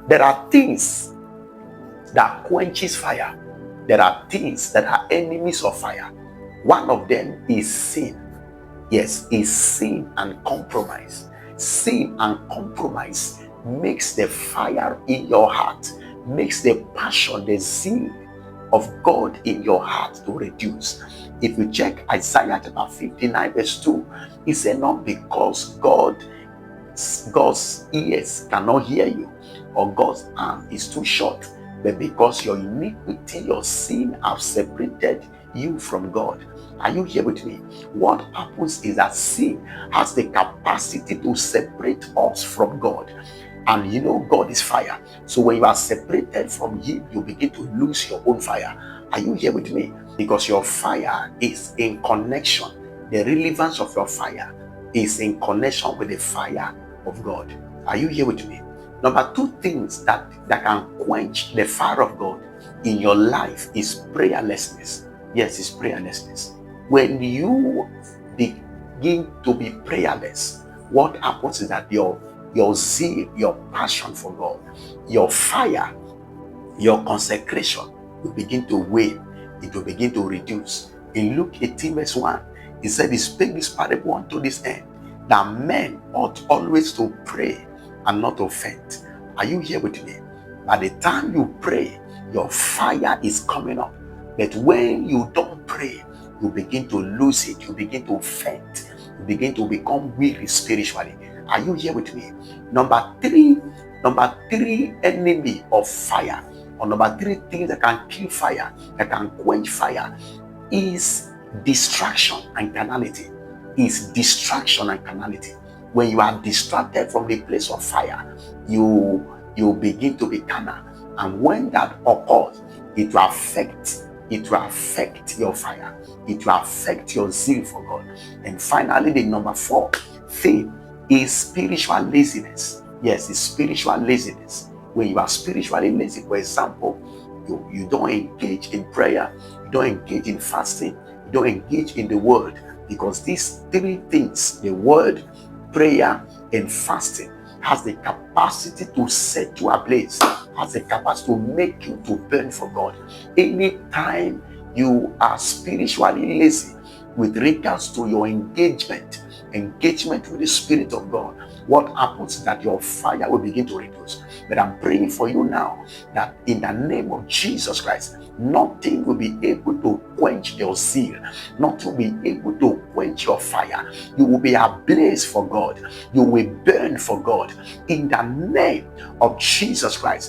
There are things that quenches fire. There are things that are enemies of fire. One of them is sin. Yes, is sin and compromise. Sin and compromise makes the fire in your heart, makes the passion, the zeal of God in your heart to reduce. If you check Isaiah chapter 59, verse 2, he said, not because God's ears cannot hear you, or God's arm is too short, but because your iniquity, your sin have separated you from God. Are you here with me? What happens is that sin has the capacity to separate us from God. And you know, God is fire. So when you are separated from Him, you begin to lose your own fire. Are you here with me? Because your fire is in connection. The relevance of your fire is in connection with the fire of God. Are you here with me? Number two things that can quench the fire of God in your life is prayerlessness. Yes, it's prayerlessness. When you begin to be prayerless, what happens is that your zeal, your passion for God, your fire, your consecration will begin to wane. It will begin to reduce. In Luke 18 verse 1, he said, he spake this parable unto this end, that men ought always to pray and not to faint. Are you here with me? By the time you pray, your fire is coming up. But when you don't pray, you begin to lose it. You begin to faint. You begin to become weary spiritually. Are you here with me? Number three enemy of fire, or number three things that can kill fire, that can quench fire, is distraction and carnality. Is distraction and carnality. When you are distracted from the place of fire, you begin to be carnal. And when that occurs, it will affect your fire. It will affect your zeal for God. And finally, the number four thing is spiritual laziness. Yes, it's spiritual laziness. When you are spiritually lazy, for example, you don't engage in prayer, you don't engage in fasting, you don't engage in the word, because these three things, the word, prayer, and fasting, has the capacity to set you ablaze, has the capacity to make you to burn for God. Anytime you are spiritually lazy with regards to your engagement with the Spirit of God, what happens is that your fire will begin to reduce. But I'm praying for you now that in the name of Jesus Christ, nothing will be able to quench your zeal. Nothing will be able to quench your fire. You will be ablaze for God. You will burn for God in the name of Jesus Christ.